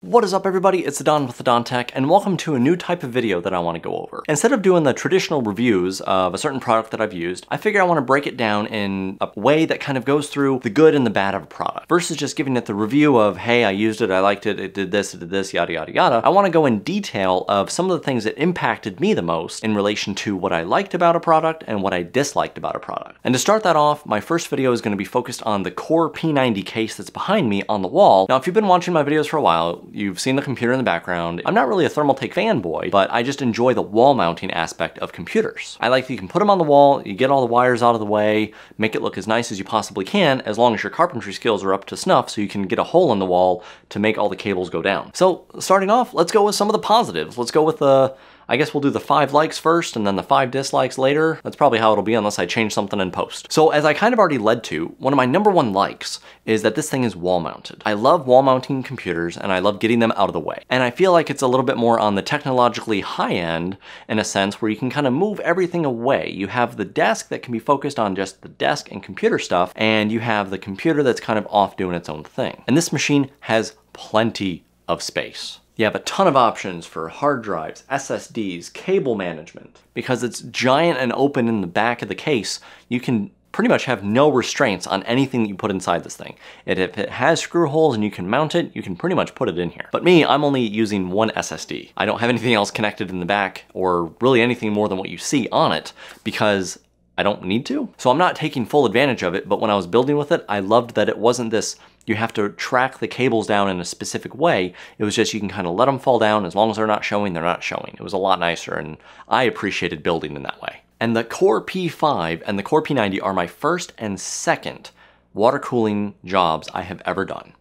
What is up everybody, it's Don with Tech, and welcome to a new type of video that I want to go over. Instead of doing the traditional reviews of a certain product that I've used, I figure I want to break it down in a way that kind of goes through the good and the bad of a product, versus just giving it the review of, hey, I used it, I liked it, it did this, yada yada yada. I want to go in detail of some of the things that impacted me the most in relation to what I liked about a product and what I disliked about a product. And to start that off, my first video is going to be focused on the Core P90 case that's behind me on the wall. Now, if you've been watching my videos for a while, you've seen the computer in the background. I'm not really a Thermaltake fanboy, but I just enjoy the wall mounting aspect of computers. I like that you can put them on the wall, you get all the wires out of the way, make it look as nice as you possibly can, as long as your carpentry skills are up to snuff, so you can get a hole in the wall to make all the cables go down. So starting off, let's go with some of the positives. Let's go with I guess we'll do the 5 likes first and then the 5 dislikes later. That's probably how it'll be unless I change something in post. So as I kind of already led to, one of my #1 likes is that this thing is wall mounted. I love wall mounting computers and I love getting them out of the way. And I feel like it's a little bit more on the technologically high end in a sense where you can kind of move everything away. You have the desk that can be focused on just the desk and computer stuff, and you have the computer that's kind of off doing its own thing. And this machine has plenty of space. You have a ton of options for hard drives, SSDs, cable management. Because it's giant and open in the back of the case, you can pretty much have no restraints on anything that you put inside this thing. If it has screw holes and you can mount it, you can pretty much put it in here. But me, I'm only using one SSD. I don't have anything else connected in the back, or really anything more than what you see on it, because I don't need to. So I'm not taking full advantage of it, but when I was building with it, I loved that it wasn't this, you have to track the cables down in a specific way. It was just, you can kind of let them fall down. As long as they're not showing, they're not showing. It was a lot nicer, and I appreciated building in that way. And the Core P5 and the Core P90 are my first and second water cooling jobs I have ever done.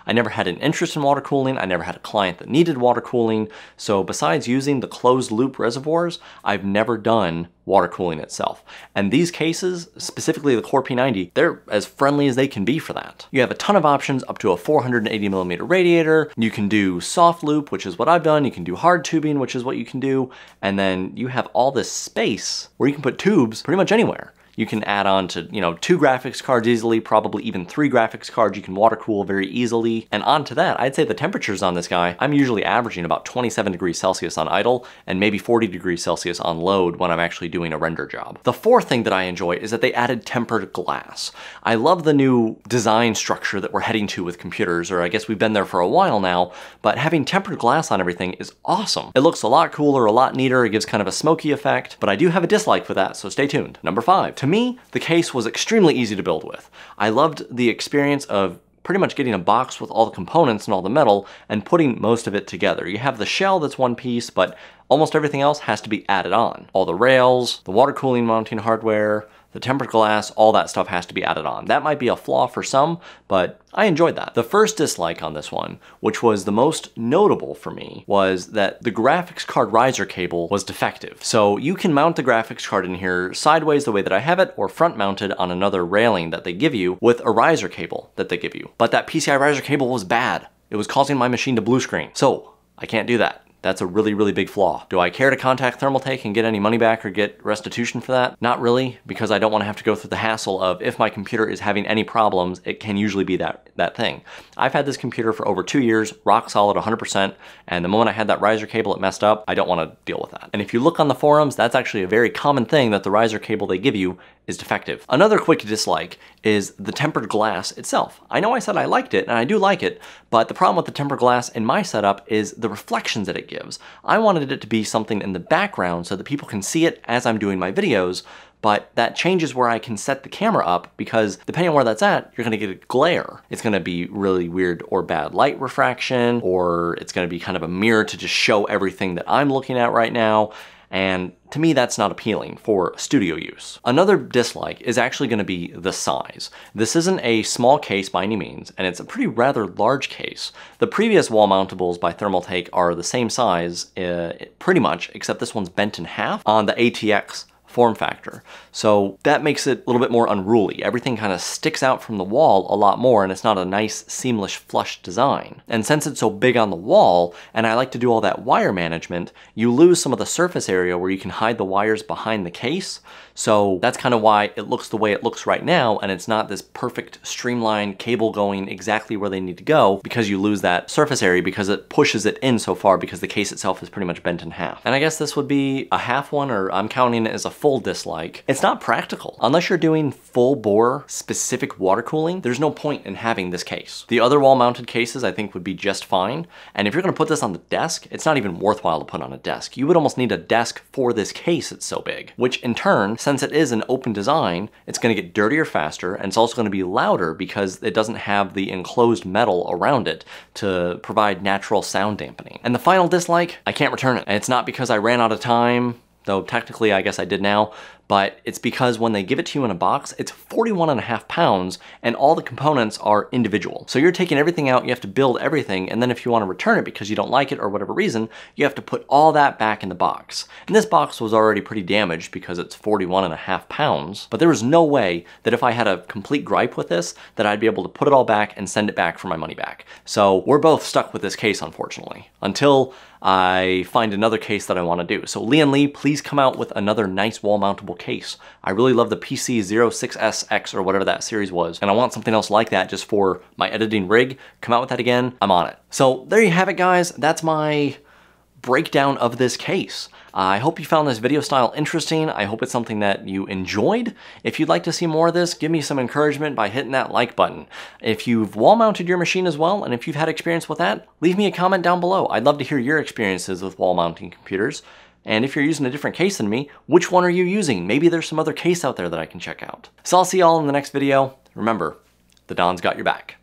I never had an interest in water cooling. I never had a client that needed water cooling. So besides using the closed loop reservoirs, I've never done water cooling itself. And these cases, specifically the Core P90, they're as friendly as they can be for that. You have a ton of options up to a 480mm radiator. You can do soft loop, which is what I've done. You can do hard tubing, which is what you can do. And then you have all this space where you can put tubes pretty much anywhere. You can add on to, 2 graphics cards easily, probably even 3 graphics cards you can water cool very easily. And on to that, I'd say the temperatures on this guy, I'm usually averaging about 27 degrees Celsius on idle and maybe 40 degrees Celsius on load when I'm actually doing a render job. The fourth thing that I enjoy is that they added tempered glass. I love the new design structure that we're heading to with computers, or I guess we've been there for a while now, but having tempered glass on everything is awesome. It looks a lot cooler, a lot neater, it gives kind of a smoky effect, but I do have a dislike for that, so stay tuned. Number 5. To me, the case was extremely easy to build with. I loved the experience of pretty much getting a box with all the components and all the metal and putting most of it together. You have the shell that's one piece, but almost everything else has to be added on. All the rails, the water cooling mounting hardware, the tempered glass, all that stuff has to be added on. That might be a flaw for some, but I enjoyed that. The first dislike on this one, which was the most notable for me, was that the graphics card riser cable was defective. So you can mount the graphics card in here sideways the way that I have it, or front mounted on another railing that they give you with a riser cable that they give you. But that PCI riser cable was bad. It was causing my machine to blue screen. So I can't do that. That's a really, really big flaw. Do I care to contact Thermaltake and get any money back or get restitution for that? Not really, because I don't want to have to go through the hassle of, if my computer is having any problems, it can usually be that thing. I've had this computer for over 2 years, rock solid 100%, and the moment I had that riser cable, it messed up. I don't want to deal with that. And if you look on the forums, that's actually a very common thing, that the riser cable they give you is defective. Another quick dislike is the tempered glass itself. I know I said I liked it, and I do like it, but the problem with the tempered glass in my setup is the reflections that it gives. I wanted it to be something in the background so that people can see it as I'm doing my videos, but that changes where I can set the camera up, because depending on where that's at, you're gonna get a glare. It's gonna be really weird or bad light refraction, or it's gonna be kind of a mirror to just show everything that I'm looking at right now. And to me, that's not appealing for studio use. Another dislike is actually going to be the size. This isn't a small case by any means, and it's a pretty rather large case. The previous wall mountables by Thermaltake are the same size, pretty much, except this one's bent in half on the ATX form factor. So that makes it a little bit more unruly. Everything kind of sticks out from the wall a lot more, and it's not a nice, seamless, flush design. And since it's so big on the wall, and I like to do all that wire management, you lose some of the surface area where you can hide the wires behind the case. So that's kind of why it looks the way it looks right now, and it's not this perfect streamlined cable going exactly where they need to go, because you lose that surface area because it pushes it in so far because the case itself is pretty much bent in half. And I guess this would be a half one, or I'm counting it as a full dislike. It's not practical. Unless you're doing full bore specific water cooling, there's no point in having this case. The other wall mounted cases I think would be just fine. And if you're gonna put this on the desk, it's not even worthwhile to put on a desk. You would almost need a desk for this case, it's so big. Which in turn, since it is an open design, it's gonna get dirtier faster, and it's also gonna be louder because it doesn't have the enclosed metal around it to provide natural sound dampening. And the final dislike, I can't return it. And it's not because I ran out of time, though technically I guess I did now, but it's because when they give it to you in a box, it's 41.5 pounds and all the components are individual. So you're taking everything out, you have to build everything, and then if you want to return it because you don't like it or whatever reason, you have to put all that back in the box. And this box was already pretty damaged because it's 41.5 pounds, but there was no way that if I had a complete gripe with this, that I'd be able to put it all back and send it back for my money back. So we're both stuck with this case, unfortunately, until I find another case that I want to do. So Lee, please come out with another nice wall mountable case. I really love the PC06SX or whatever that series was, and I want something else like that just for my editing rig. Come out with that again, I'm on it. So there you have it, guys. That's my breakdown of this case. I hope you found this video style interesting. I hope it's something that you enjoyed. If you'd like to see more of this, give me some encouragement by hitting that like button. If you've wall mounted your machine as well, and if you've had experience with that, leave me a comment down below. I'd love to hear your experiences with wall mounting computers. And if you're using a different case than me, which one are you using? Maybe there's some other case out there that I can check out. So I'll see y'all in the next video. Remember, the Don's got your back.